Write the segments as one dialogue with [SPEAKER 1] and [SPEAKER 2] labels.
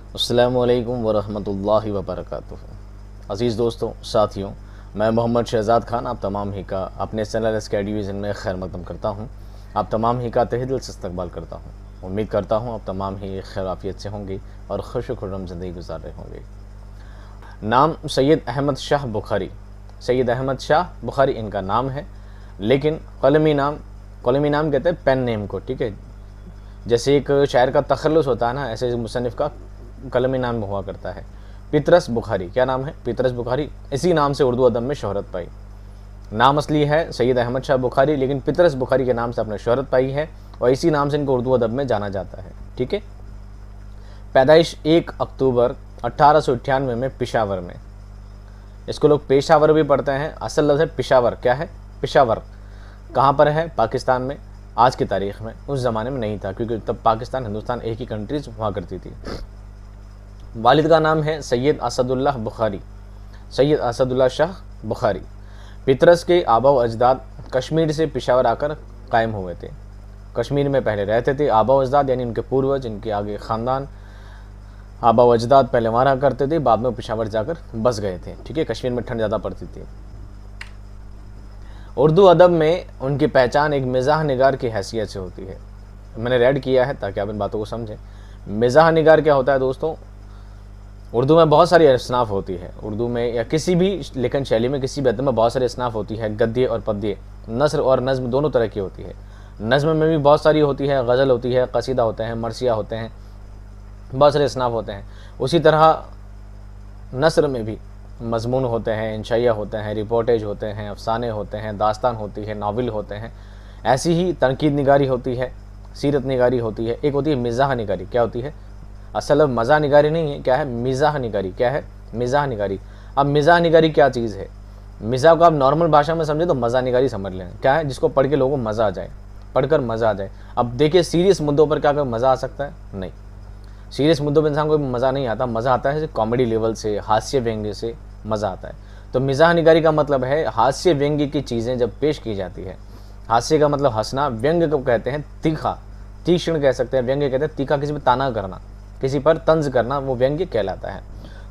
[SPEAKER 1] अस्सलामुअलैकुम वरहमतुल्लाहि वबरकातुहू। अज़ीज़ दोस्तों, साथियों, मैं मोहम्मद शहज़ाद ख़ान आप तमाम ही का अपने चैनल एसके विज़न में खैर मकदम करता हूँ। आप तमाम ही का तहे दिल से इस्तकबाल करता हूँ। उम्मीद करता हूँ आप तमाम ही खैर आफियत से होंगे और खुश खुर्रम ज़िंदगी गुजार रहे होंगे। नाम सैयद अहमद शाह बुखारी, सैयद अहमद शाह बुखारी इनका नाम है, लेकिन कलमी नाम कहते हैं पेन नेम को। ठीक है, जैसे एक शायर का तखल्लुस होता है ना, ऐसे मुसन्निफ़ का कलमी नाम हुआ करता है। पितरस बुखारी, क्या नाम है? पितरस बुखारी। इसी नाम से उर्दू अदब में शोहरत पाई। नाम असली है सैयद अहमद शाह बुखारी, लेकिन पितरस बुखारी के नाम से अपने शोहरत पाई है और इसी नाम से इनको उर्दू अदब में जाना जाता है। ठीक है। पैदाइश 1 अक्टूबर 1898 में पिशावर में। इसको लोग पेशावर भी पढ़ते हैं, असल लफ्ज़ है पिशावर। क्या है? पिशावर। कहाँ पर है? पाकिस्तान में। आज की तारीख़ में, उस ज़माने में नहीं था, क्योंकि तब पाकिस्तान हिंदुस्तान एक ही कंट्रीज हुआ करती थी। वालिद का नाम है सैयद असदुल्लाह बुखारी, सैयद असदुल्लाह शाह बुखारी। पितरस के आबा व अजदाद कश्मीर से पिशावर आकर कायम हुए थे। कश्मीर में पहले रहते थे। आबा व अजदाद यानी उनके पूर्वज, इनके आगे ख़ानदान, आबा व अजदाद पहले वहाँ रहा करते थे, बाद में पिशावर जाकर बस गए थे। ठीक है, कश्मीर में ठंड ज़्यादा पड़ती थी। उर्दू अदब में उनकी पहचान एक मिज़ाह निगार की हैसियत से होती है। मैंने रेड किया है ताकि आप इन बातों को समझें। मिज़ाह निगार क्या होता है दोस्तों? उर्दू में बहुत सारी असनाफ़ होती है। उर्दू में या किसी भी लेखन शैली में, किसी भी अदब में बहुत सारी असनाफ़ होती है। गद्य और पद्य, नस्र और नज़्म दोनों तरह की होती है। नज़्म में भी बहुत सारी होती है, गज़ल होती है, कसीदा होते हैं, मरसिया होते हैं, बहुत सारे असनाफ़ होते हैं। उसी तरह नस्र में भी मज़मून होते हैं, इंशाइया होते हैं, रिपोर्टेज होते हैं, अफसाने होते हैं, दास्तान होती है, नावल होते हैं। ऐसी ही तनकीद निगारी होती है, सीरत निगारी होती है। एक होती है मिज़ाह निगारी। क्या होती है? असल मज़ा निगारी नहीं है, क्या है? मिज़ाह निगारी। क्या है? मिज़ाह निगारी। अब मिज़ाह निगारी क्या चीज़ है? मिज़ाह को आप नॉर्मल भाषा में समझे तो मज़ा निगारी समझ लें। क्या है? जिसको पढ़ के लोगों को मज़ा आ जाए, पढ़कर मज़ा आ जाए। अब देखिए, सीरियस मुद्दों पर क्या कोई मज़ा आ सकता है? नहीं, सीरियस मुद्दों पर इंसान को मज़ा नहीं आता। मज़ा आता है कॉमेडी लेवल से, हास्य व्यंग्य से मज़ा आता है। तो मिज़ाह निगारी का मतलब है हास्य व्यंग्य की चीज़ें जब पेश की जाती है। हास्य का मतलब हंसना, व्यंग्य को कहते हैं तीखा, तीक्ष्ण कह सकते हैं। व्यंग्य कहते हैं तीखा, किसी पर ताना करना, किसी पर तंज करना, वो व्यंग्य कहलाता है।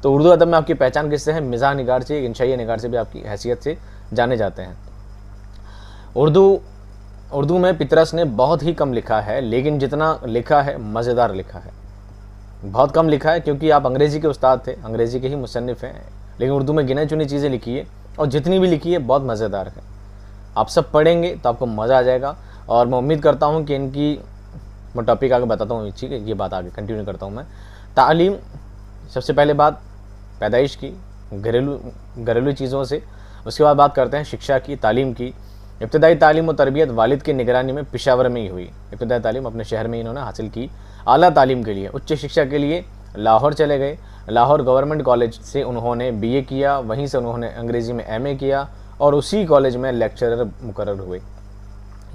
[SPEAKER 1] तो उर्दू अदब में आपकी पहचान किससे है? मिज़ाह निगार से, इंशाइया निगार से भी आपकी हैसियत से जाने जाते हैं। उर्दू में पितरस ने बहुत ही कम लिखा है, लेकिन जितना लिखा है मज़ेदार लिखा है। बहुत कम लिखा है क्योंकि आप अंग्रेज़ी के उस्ताद थे, अंग्रेज़ी के ही मुसन्निफ़ हैं, लेकिन उर्दू में गिने चुनी चीज़ें लिखी है और जितनी भी लिखी है बहुत मज़ेदार है। आप सब पढ़ेंगे तो आपको मज़ा आ जाएगा। और मैं उम्मीद करता हूँ कि इनकी, मैं टॉपिक आगे बताता हूँ, ठीक है, ये बात आगे कंटिन्यू करता हूँ मैं। तालीम, सबसे पहले बात पैदाइश की, घरेलू चीज़ों से। उसके बाद बात करते हैं शिक्षा की, तालीम की। इब्तदाई तालीम और तरबियत वालिद की निगरानी में पिशावर में ही हुई। इब्तदाई तालीम अपने शहर में इन्होंने हासिल की। आला तालीम के लिए, उच्च शिक्षा के लिए लाहौर चले गए। लाहौर गवर्नमेंट कॉलेज से उन्होंने बीए किया, वहीं से उन्होंने अंग्रेज़ी में एमए किया और उसी कॉलेज में लेक्चरर मुकर्रर हुए।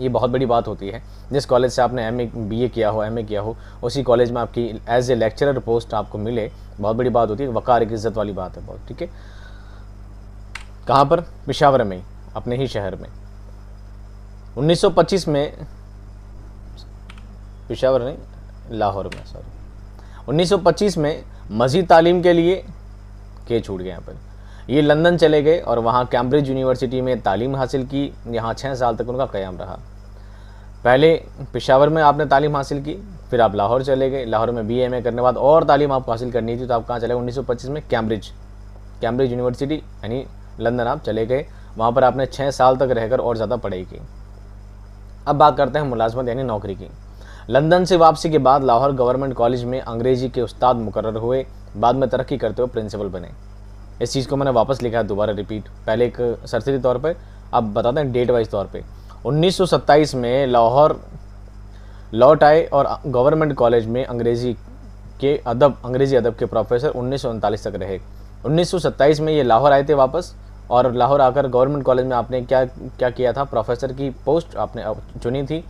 [SPEAKER 1] ये बहुत बड़ी बात होती है, जिस कॉलेज से आपने बीए किया हो, एमए किया हो, उसी कॉलेज में आपकी एज ए लेक्चरर पोस्ट आपको मिले, बहुत बड़ी बात होती है। वक़ार की इज़्ज़त वाली बात है बहुत। ठीक है, कहाँ पर? पिशावर में, अपने ही शहर में। 1925 में, पिशावर नहीं, लाहौर में, सॉरी, 1925 में मज़ीद तालीम के लिए के छूट गए यहाँ पर, ये लंदन चले गए और वहाँ कैम्ब्रिज यूनिवर्सिटी में तालीम हासिल की। यहाँ 6 साल तक उनका क़याम रहा। पहले पिशावर में आपने तालीम हासिल की, फिर आप लाहौर चले गए। लाहौर में बीए एमए करने के बाद और तालीम आपको हासिल करनी थी, तो आप कहाँ चले? 1925 में कैम्ब्रिज यूनिवर्सिटी यानी लंदन आप चले गए। वहाँ पर आपने 6 साल तक रहकर और ज़्यादा पढ़ाई की। अब बात करते हैं मुलाजमत यानी नौकरी की। लंदन से वापसी के बाद लाहौर गवर्नमेंट कॉलेज में अंग्रेज़ी के उस्ताद मुकर्रर हुए। बाद में तरक्की करते हुए प्रिंसिपल बने। इस चीज़ को मैंने वापस लिखा है, दोबारा रिपीट, पहले एक सरसरी तौर पे, अब बताते हैं डेट वाइज तौर पे। 1927 में लाहौर लौट आए और गवर्नमेंट कॉलेज में अंग्रेज़ी अदब के प्रोफेसर 1939 तक रहे। 1927 में ये लाहौर आए थे वापस, और लाहौर आकर गवर्नमेंट कॉलेज में आपने क्या किया था? प्रोफेसर की पोस्ट आपने चुनी थी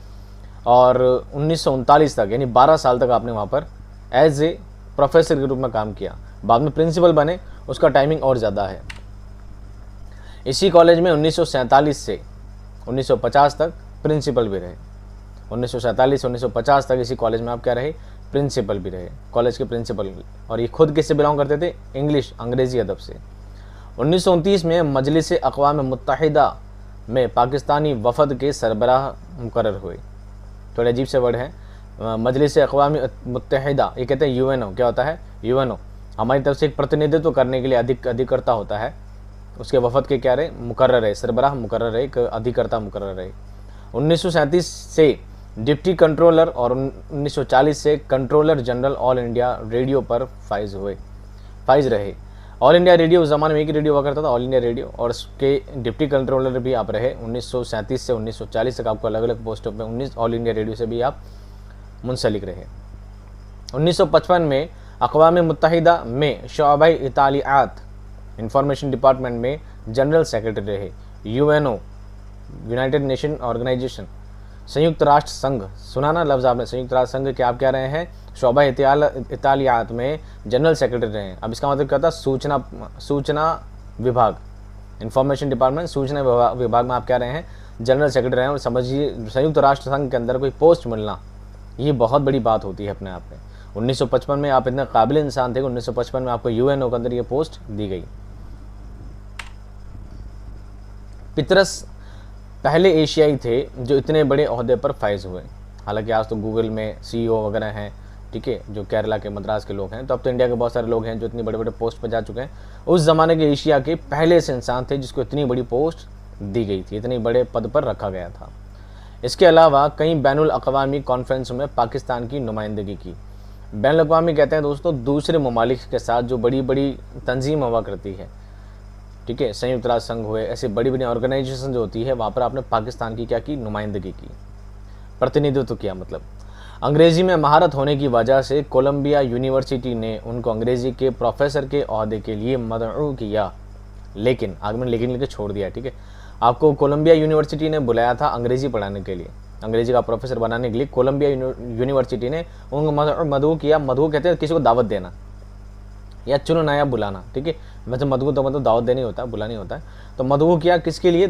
[SPEAKER 1] और 1939 तक यानी 12 साल तक आपने वहाँ पर एज ए प्रोफेसर के रूप में काम किया। बाद में प्रिंसिपल बने, उसका टाइमिंग और ज़्यादा है। इसी कॉलेज में 1947 से 1950 तक प्रिंसिपल भी रहे। 1947 से 1950 तक इसी कॉलेज में आप क्या रहे? प्रिंसिपल भी रहे, कॉलेज के प्रिंसिपल। और ये खुद किससे बिलोंग करते थे? इंग्लिश, अंग्रेज़ी अदब से। 1929 में मजलिस अक़वाम मुत्तहिदा में पाकिस्तानी वफ़द के सरबराह मुकर्रर हुए। थोड़े अजीब से वर्ड हैं। मजलिस अक़वाम मुत्तहिदा, ये कहते हैं यूएनओ। क्या होता है? यूएनओ हमारी तरफ से एक प्रतिनिधित्व करने के लिए अधिकर्ता होता है, उसके वफ़द के क्या रहे? मुकर्रर है, सरबराह मुकर्रर है, एक अधिकर्ता मुकर्रर है। 1937 से डिप्टी कंट्रोलर और 1940 से controller general all India radio पर फाइज रहे। ऑल इंडिया रेडियो उस ज़माने में एक रेडियो हुआ करता था, ऑल इंडिया रेडियो, और उसके डिप्टी कंट्रोलर भी आप रहे। 1937 से 1940 तक आपको अलग अलग पोस्टों पे ऑल इंडिया रेडियो से भी आप मुंसलिक रहे। 1955 में अक़वाम मुत्तहिदा में शोबा इतालियात इंफॉर्मेशन डिपार्टमेंट में जनरल सेक्रेटरी रहे। यूएनओ, यूनाइटेड नेशन ऑर्गेनाइजेशन, संयुक्त राष्ट्र संघ, सुना ना लफ्ज़ आपने, संयुक्त राष्ट्र संघ के आप क्या रहे हैं? शोबा इतालियात में जनरल सेक्रेटरी रहे हैं। अब इसका मतलब क्या था? सूचना विभाग, इंफॉर्मेशन डिपार्टमेंट, सूचना विभाग में आप क्या रहे हैं? जनरल सेक्रेटरी रहे हैं। और समझिए संयुक्त राष्ट्र संघ के अंदर कोई पोस्ट मिलना ये बहुत बड़ी बात होती है अपने आप में। 1955 में आप इतने काबिल इंसान थे कि 1955 में आपको यूएनओ के अंदर ये पोस्ट दी गई। पितरस पहले एशियाई थे जो इतने बड़े ओहदे पर फाइज हुए। हालांकि आज तो गूगल में सीईओ वगैरह हैं, ठीक है, जो केरला के, मद्रास के लोग हैं। तो अब तो इंडिया के बहुत सारे लोग हैं जो इतनी बड़े बड़े पोस्ट पर जा चुके हैं। उस ज़माने के एशिया के पहले से इंसान थे जिसको इतनी बड़ी पोस्ट दी गई थी, इतनी बड़े पद पर रखा गया था। इसके अलावा कई बैनुल अक़वामी कॉन्फ्रेंसों में पाकिस्तान की नुमाइंदगी की। बैनुल अक़वामी कहते हैं दोस्तों दूसरे ममालिक के साथ जो बड़ी बड़ी तंजीम हुआ करती है, ठीक है, संयुक्त राष्ट्र संघ हुए, ऐसे बड़ी बड़ी ऑर्गेनाइजेशन जो होती है, वहाँ पर आपने पाकिस्तान की क्या की? नुमाइंदगी की, प्रतिनिधित्व किया। मतलब अंग्रेज़ी में महारत होने की वजह से कोलंबिया यूनिवर्सिटी ने उनको अंग्रेज़ी के प्रोफेसर के ओहदे के लिए मदऊ किया, लेकिन आगे मैंने लेकिन लिख के छोड़ दिया, ठीक है। आपको कोलंबिया यूनिवर्सिटी ने बुलाया था अंग्रेज़ी पढ़ाने के लिए, अंग्रेज़ी का प्रोफेसर बनाने के लिए कोलंबिया यूनिवर्सिटी ने उनको मदऊ किया। मदऊ कहते हैं किसी को दावत देना या चुनना या बुलाना, ठीक है। वैसे मदऊ तो मतलब दावत देनी होता है, बुलानी होता है। तो मदऊ किया किसके लिए?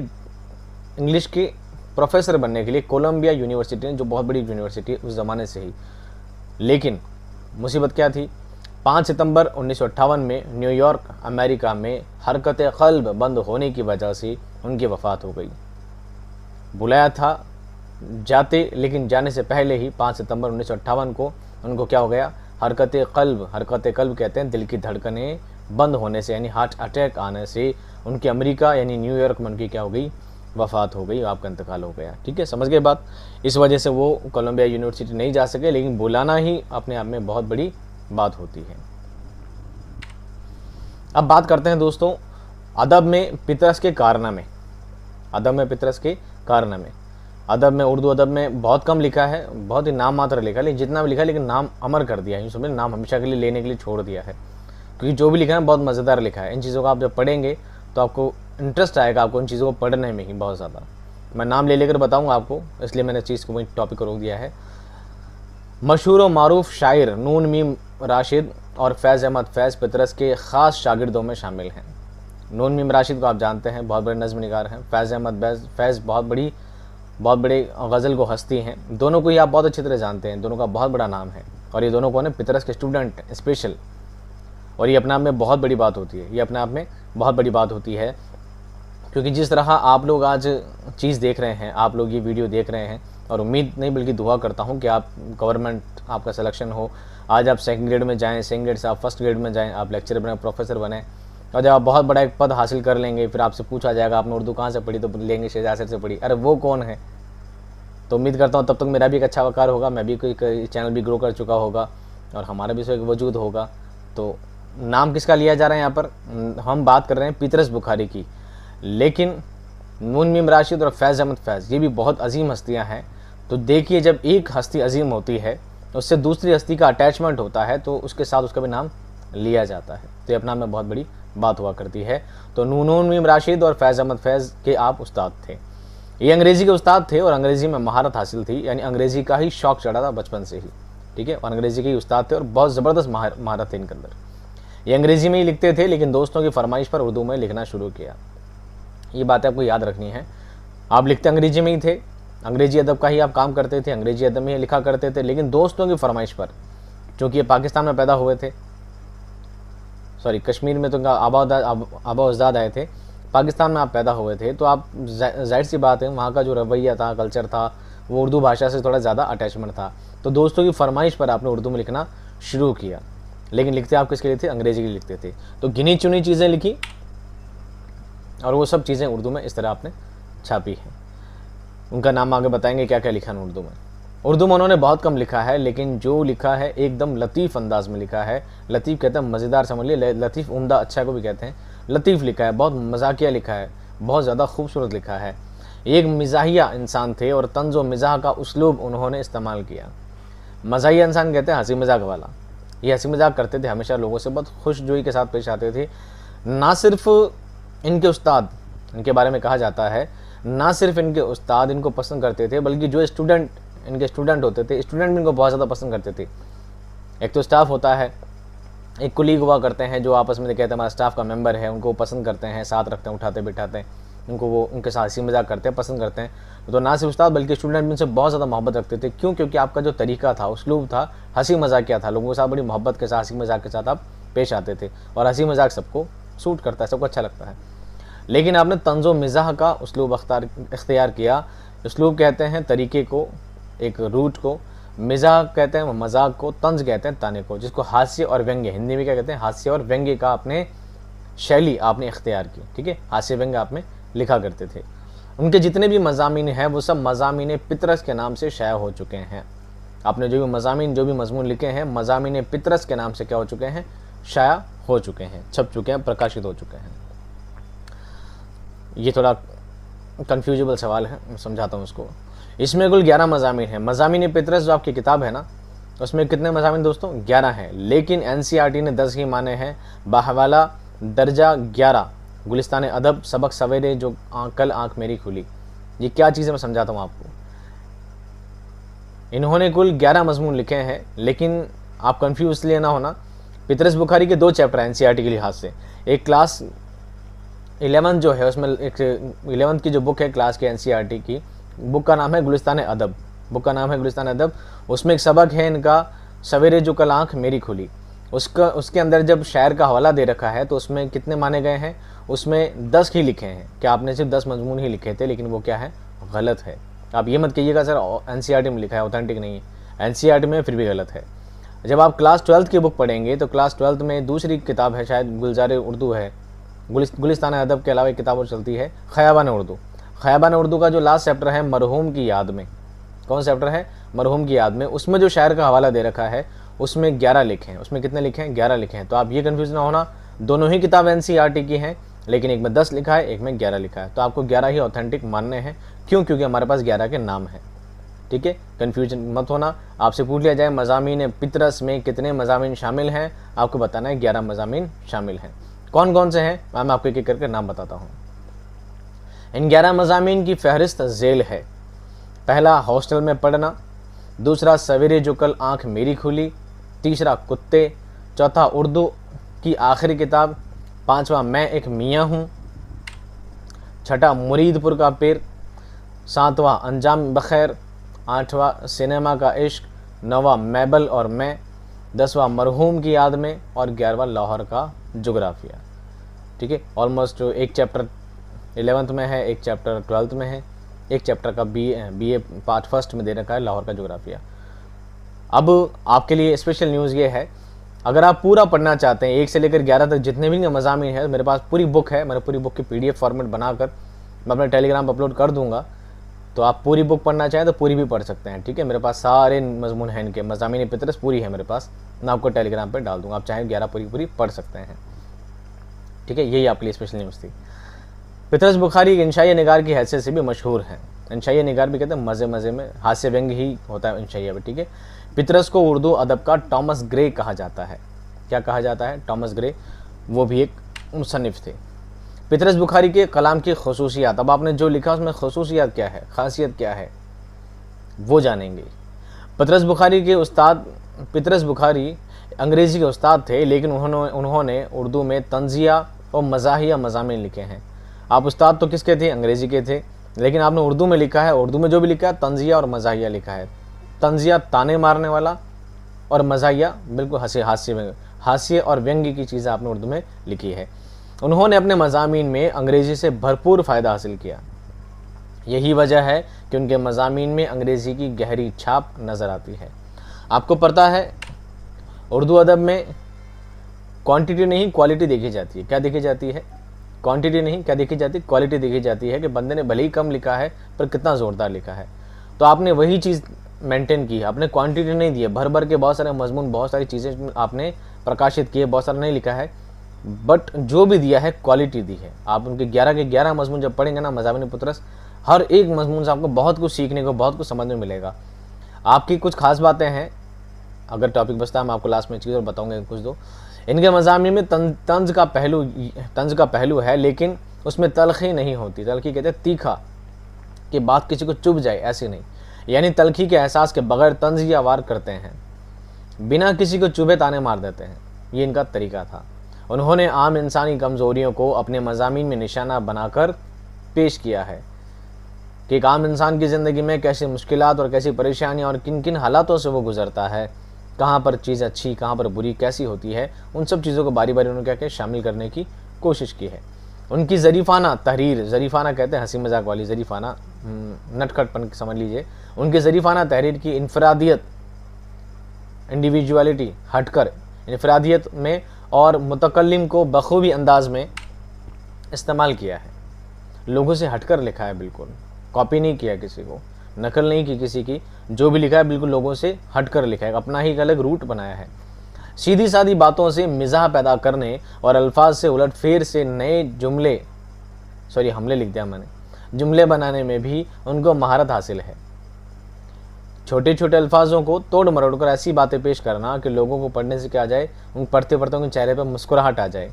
[SPEAKER 1] इंग्लिश के प्रोफेसर बनने के लिए कोलंबिया यूनिवर्सिटी ने, जो बहुत बड़ी यूनिवर्सिटी उस ज़माने से ही। लेकिन मुसीबत क्या थी? 5 सितंबर 1958 में न्यूयॉर्क अमेरिका में हरकत क़ल्ब बंद होने की वजह से उनकी वफ़ात हो गई। बुलाया था जाते, लेकिन जाने से पहले ही 5 सितंबर 1958 को उनको क्या हो गया? हरकत क़ल्ब कहते हैं दिल की धड़कनें बंद होने से, यानी हार्ट अटैक आने से उनकी अमेरिका यानी न्यूयॉर्क में उनकी क्या हो गई? वफ़ात हो गई, आपका इंतकाल हो गया, ठीक है। समझ गए बात? इस वजह से वो कोलंबिया यूनिवर्सिटी नहीं जा सके, लेकिन बुलाना ही अपने आप में बहुत बड़ी बात होती है। अब बात करते हैं दोस्तों अदब में पितरस के कारनामे। अदब में पितरस के कारनामे, अदब में, उर्दू अदब में बहुत कम लिखा है, बहुत ही नाम मात्र लिखा है, लेकिन जितना भी लिखा है लेकिन नाम अमर कर दिया है। समझे, नाम हमेशा के लिए लेने के लिए छोड़ दिया है, क्योंकि जो भी लिखा है बहुत मज़ेदार लिखा है। इन चीज़ों को आप जब पढ़ेंगे तो आपको इंटरेस्ट आएगा, आपको इन चीज़ों को पढ़ने में ही बहुत ज़्यादा। मैं नाम ले लेकर बताऊँगा आपको, इसलिए मैंने चीज़ को वही टॉपिक को रोक दिया है। मशहूर व मारूफ शायर नून मीम राशिद और फैज़ अहमद फैज़ पितरस के ख़ास शागिर्दों में शामिल हैं। नून मीम राशिद को आप जानते हैं, बहुत बड़े नज़्म निगार हैं। फैज़ अहमद फैज़ बहुत बड़े गज़ल को हस्ती हैं। दोनों को ही आप बहुत अच्छी तरह जानते हैं, दोनों का बहुत बड़ा नाम है। और ये दोनों कौन है? पितरस के स्टूडेंट स्पेशल। और ये अपने आप में बहुत बड़ी बात होती है, ये अपने आप में बहुत बड़ी बात होती है, क्योंकि जिस तरह आप लोग आज चीज़ देख रहे हैं, आप लोग ये वीडियो देख रहे हैं, और उम्मीद नहीं बल्कि दुआ करता हूँ कि आप गवर्नमेंट आपका सिलेक्शन हो, आज आप सेकंड ग्रेड में जाएँ, सेकंड ग्रेड से आप फर्स्ट ग्रेड में जाएँ, आप लेक्चरर बने, प्रोफेसर बने, और जब आप बहुत बड़ा एक पद हासिल कर लेंगे, फिर आपसे पूछा जाएगा आपने उर्दू कहाँ से पढ़ी, तो लेंगे शेजासर से पढ़ी। अरे वो कौन है? तो उम्मीद करता हूँ तब तक मेरा भी एक अच्छा वकार होगा, मैं भी कोई चैनल भी ग्रो कर चुका होगा, और हमारा भी एक वजूद होगा। तो नाम किसका लिया जा रहा है यहाँ पर? हम बात कर रहे हैं पितरस बुखारी की, लेकिन नून मीम राशिद और फैज़ अहमद फैज़ ये भी बहुत अजीम हस्तियाँ हैं। तो देखिए, जब एक हस्ती अजीम होती है तो उससे दूसरी हस्ती का अटैचमेंट होता है, तो उसके साथ उसका भी नाम लिया जाता है। तो ये अपना में बहुत बड़ी बात हुआ करती है। तो नून मीम राशिद और फैज़ अहमद फैज़ के आप उस्ताद थे। ये अंग्रेज़ी के उस्ताद थे और अंग्रेज़ी में महारत हासिल थी, यानी अंग्रेज़ी का ही शौक़ चढ़ा था बचपन से ही, ठीक है। और अंग्रेज़ी के ही उस्ताद थे और बहुत ज़बरदस्त महारत थी इनके अंदर। ये अंग्रेज़ी में ही लिखते थे, लेकिन दोस्तों की फरमाइश पर उर्दू में लिखना शुरू किया। ये बातें आपको याद रखनी है। आप लिखते अंग्रेज़ी में ही थे, अंग्रेज़ी अदब का ही आप काम करते थे, अंग्रेज़ी अदब में ही लिखा करते थे, लेकिन दोस्तों की फरमाइश पर चूँकि ये पाकिस्तान में पैदा हुए थे, सॉरी कश्मीर में तो इनका आबा अजदाद आए थे, पाकिस्तान में आप पैदा हुए थे, तो आप जाहिर सी बात है वहाँ का जो रवैया था, कल्चर था, वो उर्दू भाषा से थोड़ा ज़्यादा अटैचमेंट था। तो दोस्तों की फरमाइश पर आपने उर्दू में लिखना शुरू किया, लेकिन लिखते आप किसके लिए थे? अंग्रेजी के लिए लिखते थे। तो गिनी चुनी चीज़ें लिखी और वो सब चीज़ें उर्दू में इस तरह आपने छापी हैं। उनका नाम आगे बताएंगे क्या क्या लिखा है उर्दू में। उर्दू में उन्होंने बहुत कम लिखा है, लेकिन जो लिखा है एकदम लतीफ़ अंदाज में लिखा है। लतीफ़ कहते हैं मज़ेदार, समझ लिए, लतीफ़ उम्दा अच्छा को भी कहते हैं। लतीफ़ लिखा है, बहुत मजाकिया लिखा है, बहुत ज़्यादा खूबसूरत लिखा है। एक मिजाहिया इंसान थे और तंज़ व मिज़ाह का उसलूब उन्होंने इस्तेमाल किया। मज़ाहिया इंसान कहते हैं हंसी मजाक वाला। ये हंसी मजाक करते थे, हमेशा लोगों से बहुत खुशजोई के साथ पेश आते थे। ना सिर्फ इनके उस्ताद, इनके बारे में कहा जाता है, ना सिर्फ इनके उस्ताद इनको पसंद करते थे, बल्कि जो इनके स्टूडेंट होते थे, स्टूडेंट भी इनको बहुत ज़्यादा पसंद करते थे। एक तो स्टाफ होता है, एक कुलीग हुआ करते हैं जो आपस में कहते हैं हमारा स्टाफ का मेंबर है, उनको पसंद करते हैं, साथ रखते हैं, उठाते बिठाते हैं, उनको वो उनके साथ हंसी मजाक करते हैं, पसंद करते हैं। तो ना सिर्फ उस्ताद बल्कि स्टूडेंट भी उनसे बहुत ज़्यादा मोहब्बत रखते थे। क्यों? क्योंकि आपका जो तरीका था, उसलूब था, हंसी मजाक क्या था, लोगों के साथ बड़ी मोहब्बत के साथ, हंसी मजाक के साथ आप पेश आते थे। और हंसी मजाक सबको सूट करता है, सबको अच्छा लगता है। लेकिन आपने तंज़ो मिज़ाह का उसलूब इख्तियार किया। उसलूब कहते हैं तरीके को, एक रूट को, मिज़ाह कहते हैं मजाक को, तंज कहते हैं ताने को, जिसको हास्य और व्यंग्य, हिंदी में क्या कहते हैं, हास्य और व्यंग्य का आपने शैली आपने इख्तियार की। ठीक है, हास्य व्यंग्य आप में लिखा करते थे। उनके जितने भी मज़ामीन हैं वो सब मज़ामीन पितरस के नाम से शाया हो चुके हैं। आपने जो भी मज़ामीन, जो भी मजमून लिखे हैं, मज़ामीन पितरस के नाम से क्या हो चुके हैं? शाया हो चुके हैं, छप चुके हैं, प्रकाशित हो चुके हैं। ये थोड़ा कन्फ्यूजेबल सवाल है, मैं समझाता हूँ उसको। इसमें कुल 11 मज़ामीन हैं। मज़ामीन पितरस जो आपकी किताब है ना, उसमें कितने मज़ामीन दोस्तों? 11 हैं। लेकिन NCERT ने 10 ही माने हैं। बाहवाला दर्जा 11, गुलिस्तान अदब, सबक सवेरे, जो कल आँख मेरी खुली। ये क्या चीज़ है मैं समझाता हूँ आपको। इन्होंने कुल 11 मजमून लिखे हैं, लेकिन आप कन्फ्यूज इसलिए ना होना, पितरस बुखारी के 2 चैप्टर हैं NCERT के लिहाज से। एक क्लास 11 जो है उसमें, एक 11th की जो बुक है क्लास के NCERT की, बुक का नाम है गुलिस्तान अदब, बुक का नाम है गुलिस्तान अदब। उसमें एक सबक है इनका सवेरे जो कल आँख मेरी खुली। उसके अंदर जब शायर का हवाला दे रखा है तो उसमें कितने माने गए हैं? उसमें 10 ही लिखे हैं। क्या आपने सिर्फ 10 मजमून ही लिखे थे? लेकिन वो क्या है? गलत है। आप ये मत कहिएगा सर NCERT में लिखा है, ऑथेंटिक नहीं है। NCERT में फिर भी गलत है। जब आप क्लास 12th की बुक पढ़ेंगे तो क्लास 12th में दूसरी किताब है, शायद गुलजार उर्दू है, गुलिस्तान अदब के अलावा एक किताब और चलती है, खयाबान उर्दू। खयाबान उर्दू का जो लास्ट चैप्टर है मरहूम की याद में, कौन सा चैप्टर है? मरहूम की याद में। उसमें जो शायर का हवाला दे रखा है उसमें 11 लिखे हैं। उसमें कितने लिखे हैं? 11 लिखे हैं। तो आप ये कन्फ्यूज ना होना, दोनों ही किताब NCERT की हैं, लेकिन एक में 10 लिखा है, एक में 11 लिखा है। तो आपको 11 ही ऑथेंटिक मानने हैं। क्यों? क्योंकि हमारे पास 11 के नाम हैं। ठीक है, कन्फ्यूजन मत होना। आपसे पूछ लिया जाए मज़ामीन पितरस में कितने मज़ामीन शामिल हैं, आपको बताना है 11 मज़ामीन शामिल हैं। कौन कौन से हैं मैं आपको एक एक करके नाम बताता हूँ। इन 11 मज़ामीन की फहरिस्त झेल है। पहला, हॉस्टल में पढ़ना। दूसरा, सवेरे जो कल आँख मेरी खुली। तीसरा, कुत्ते। चौथा, उर्दू की आखिरी किताब। पांचवा, मैं एक मियाँ हूँ। छठा, मुरीदपुर का पेड़। सातवां, अंजाम बखैर। आठवां, सिनेमा का इश्क। नौवां, मैबल और मैं। 10वां, मरहूम की याद में। और 11वां, लाहौर का जोग्राफिया। ठीक है, ऑलमोस्ट एक चैप्टर 11th में है, एक चैप्टर 12th में है, एक चैप्टर का BA पार्ट फर्स्ट में दे रखा है लाहौर का जोग्राफिया। अब आपके लिए स्पेशल न्यूज़ ये है, अगर आप पूरा पढ़ना चाहते हैं 1 से लेकर 11 तक जितने भी मज़ामीन है, मेरे पास पूरी बुक है। मैंने पूरी बुक की PDF फॉर्मेट बनाकर मैं अपने टेलीग्राम पर अपलोड कर दूंगा। तो आप पूरी बुक पढ़ना चाहें तो पूरी भी पढ़ सकते हैं। ठीक है, मेरे पास सारे मजमून हैं इनके, मज़ामीन पितरस पूरी है मेरे पास, मैं आपको टेलीग्राम पर डाल दूँगा। आप चाहें 11 पूरी पढ़ सकते हैं। ठीक है, यही आपके लिए स्पेशल न्यूज़ थी। पितरस बुखारी एक इंशाई निगार की हैसियत से भी मशहूर हैं। इंशाई निगार भी कहते हैं मज़े मज़े में, हास्य व्यंग्य ही होता है इंशाइया में। ठीक है, पितरस को उर्दू अदब का टॉमस ग्रे कहा जाता है। क्या कहा जाता है? टॉमस ग्रे, वो भी एक मुसन्निफ थे। पितरस बुखारी के कलाम की खसूसियात, अब आपने जो लिखा उसमें खसूसियात क्या है, खासियत क्या है, वो जानेंगे। पितरस बुखारी अंग्रेज़ी के उस्ताद थे, लेकिन उन्होंने उर्दू में तंजिया और मज़ाहिया मज़ामीन लिखे हैं। आप उस्ताद तो किसके थे? अंग्रेज़ी के थे, लेकिन आपने उर्दू में लिखा है। उर्दू में जो भी लिखा है तंजिया और मज़ाहिया लिखा है। तंजिया ताने मारने वाला और मज़ाहिया बिल्कुल हास्य और व्यंग्य की चीज़ें आपने उर्दू में लिखी है। उन्होंने अपने मज़ामीन में अंग्रेज़ी से भरपूर फ़ायदा हासिल किया। यही वजह है कि उनके मज़ामीन में अंग्रेज़ी की गहरी छाप नज़र आती है। आपको पता है उर्दू अदब में क्वांटिटी नहीं क्वालिटी देखी जाती है। क्या देखी जाती है? क्वांटिटी नहीं क्या देखी जाती है? क्वालिटी देखी जाती है कि बंदे ने भले ही कम लिखा है पर कितना ज़ोरदार लिखा है। तो आपने वही चीज़ मेंटेन की, आपने क्वांटिटी नहीं दी है, भर भर के बहुत सारे मजमून, बहुत सारी चीज़ें आपने प्रकाशित किए, बहुत सारा नहीं लिखा है, बट जो भी दिया है क्वालिटी दी है। आप उनके 11 के 11 मजमून जब पढ़ेंगे ना मज़ामिन पुत्रस, हर एक मजमून से आपको बहुत कुछ सीखने को, बहुत कुछ समझ में मिलेगा। आपकी कुछ खास बातें हैं, अगर टॉपिक बचता है मैं आपको लास्ट में चीज़ और बताऊंगा कुछ दो। इनके मज़ामिन में तंज का पहलू है, लेकिन उसमें तलखी नहीं होती। तलखी कहते हैं तीखा, कि बात किसी को चुभ जाए, ऐसी नहीं। यानी तलखी के एहसास के बगैर तंज या वार करते हैं, बिना किसी को चुभे ताने मार देते हैं। ये इनका तरीका था। उन्होंने आम इंसानी कमज़ोरियों को अपने मज़ामिन में निशाना बनाकर पेश किया है कि एक आम इंसान की ज़िंदगी में कैसी मुश्किलात और कैसी परेशानियाँ और किन किन हालातों से वो गुज़रता है, कहाँ पर चीज़ अच्छी कहाँ पर बुरी कैसी होती है, उन सब चीज़ों को बारी बारी उन्होंने क्या शामिल करने की कोशिश की है। उनकी ज़रीफ़ाना तहरीर, ज़रीफ़ाना कहते हैं हंसी मजाक वाली, ज़रीफ़ाना नटखटपन समझ लीजिए। उनकी ज़रीफ़ाना तहरीर की इनफरादियत, इंडिविजुअलिटी, हटकर इनफरादियत में और मुतकल्लिम को बखूबी अंदाज में इस्तेमाल किया है। लोगों से हटकर लिखा है, बिल्कुल कॉपी नहीं किया, किसी को नकल नहीं की किसी की, जो भी लिखा है बिल्कुल लोगों से हटकर लिखा है, अपना ही एक अलग रूट बनाया है। सीधी सादी बातों से मिजाह पैदा करने और अल्फाज से उलटफेर से नए हमले लिख दिया मैंने, जुमले बनाने में भी उनको महारत हासिल है। छोटे छोटे अल्फाजों को तोड़ मरोड़ कर ऐसी बातें पेश करना कि लोगों को पढ़ने से क्या आ जाए, उन पढ़ते पढ़ते उनके चेहरे पर मुस्कुराहट आ जाए,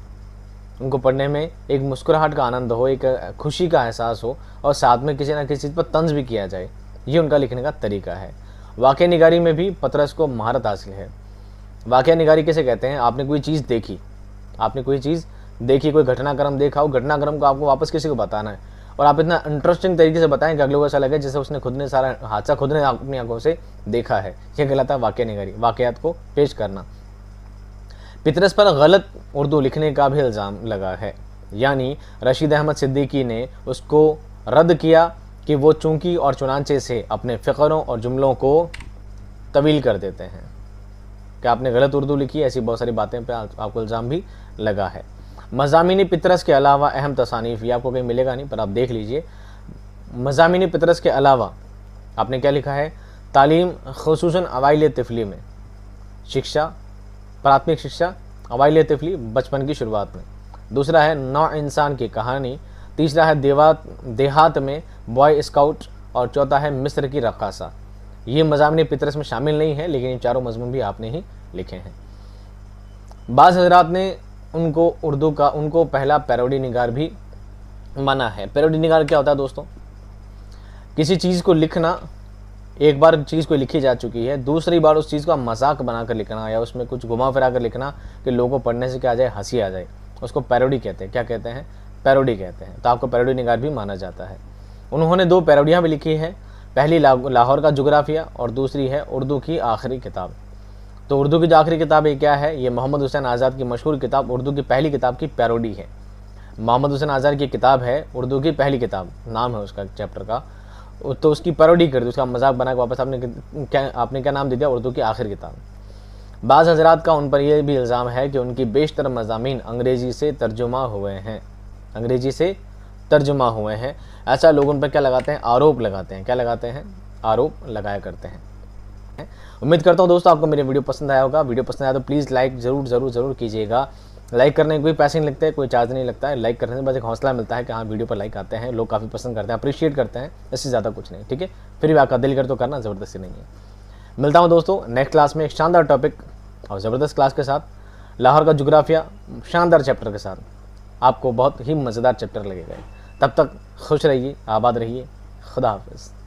[SPEAKER 1] उनको पढ़ने में एक मुस्कुराहट का आनंद हो, एक खुशी का एहसास हो, और साथ में किसी ना किसी चीज़ पर तंज भी किया जाए। ये उनका लिखने का तरीका है। वाक़या निगारी में भी पतरस को महारत हासिल है। वाक़या निगारी किसे कहते हैं? आपने कोई चीज़ देखी, कोई घटनाक्रम देखा हो, घटनाक्रम को आपको वापस किसी को बताना है और आप इतना इंटरेस्टिंग तरीके से बताएं कि अगले को ऐसा लगे जैसे उसने खुद ने सारा हादसा खुद ने अपनी आंखों से देखा है। यह कहलाता है वाक़या निगारी, वाक़यात को पेश करना। पतरस पर गलत उर्दू लिखने का भी इल्ज़ाम लगा है, यानी रशीद अहमद सिद्दीकी ने उसको रद्द किया कि वो चूंकि और चुनांचे से अपने फ़िक्रों और जुमलों को तवील कर देते हैं, कि आपने गलत उर्दू लिखी, ऐसी बहुत सारी बातें पे आपको इल्ज़ाम भी लगा है। मज़ामिन पतरस के अलावा अहम तसानीफ़, ये आपको कहीं मिलेगा नहीं पर आप देख लीजिए। मज़ामिन पतरस के अलावा आपने क्या लिखा है? तालीम ख़ुसूसन अवाइल तिफ़ली में, शिक्षा, प्राथमिक शिक्षा, अवाइल तिफ़ली, बचपन की शुरुआत में। दूसरा है नौ इंसान की कहानी। तीसरा है देहात में बॉय स्काउट, और चौथा है मिस्र की रक़ासा। ये मज़ामिन पतरस में शामिल नहीं है, लेकिन ये चारों मज़मून भी आपने ही लिखे हैं। बाज़ हज़रात ने उनको पहला पैरोडी निगार भी माना है। पैरोडी निगार क्या होता है दोस्तों? किसी चीज़ को लिखना, एक बार चीज़ कोई लिखी जा चुकी है, दूसरी बार उस चीज़ को मजाक बनाकर लिखना या उसमें कुछ घुमा फिरा कर लिखना कि लोगों को पढ़ने से क्या आ जाए, हंसी आ जाए, उसको पैरोडी कहते हैं। क्या कहते हैं? पैरोडी कहते हैं। तो आपको पैरोडी निगार भी माना जाता है। उन्होंने 2 पैरोडियाँ भी लिखी है, पहली लाहौर का जुग्राफिया और दूसरी है उर्दू की आखिरी किताब। तो उर्दू की जो आखिरी किताब है क्या है? ये मोहम्मद हुसैन आज़ाद की मशहूर किताब, उर्दू की पहली किताब की पैरोडी है। मोहम्मद हुसैन आज़ाद की किताब है, उर्दू की पहली किताब नाम है उसका चैप्टर का, तो उसकी पैरोडी कर दी, उसका मजाक बना के वापस आपने क्या नाम दे दिया? उर्दू की आखिरी किताब। बाज़ हज़रात का उन पर यह भी इल्ज़ाम है कि उनकी बेशतर मज़ामीन अंग्रेज़ी से तर्जुमा हुए हैं। ऐसा लोग उन पर क्या लगाते हैं? आरोप लगाते हैं। क्या लगाते हैं? आरोप लगाया करते हैं। उम्मीद करता हूँ दोस्तों आपको मेरे वीडियो पसंद आया होगा। वीडियो पसंद आया तो प्लीज़ लाइक ज़रूर कीजिएगा। लाइक करने में कोई पैसे नहीं लगते हैं, कोई चार्ज नहीं लगता है। लाइक करने से बस एक हौसला मिलता है कि हाँ वीडियो पर लाइक आते हैं, लोग काफ़ी पसंद करते हैं, अप्रिशिएट करते हैं, इससे ज़्यादा कुछ नहीं। ठीक है, फिर भी आपका दिल कर तो करना, ज़बरदस्ती नहीं है। मिलता हूँ दोस्तों नेक्स्ट क्लास में एक शानदार टॉपिक और ज़बरदस्त क्लास के साथ, लाहौर का जुग्राफिया शानदार चैप्टर के साथ। आपको बहुत ही मज़ेदार चैप्टर लगेगा। तब तक खुश रहिए, आबाद रहिए। खुदा हाफ़िज़।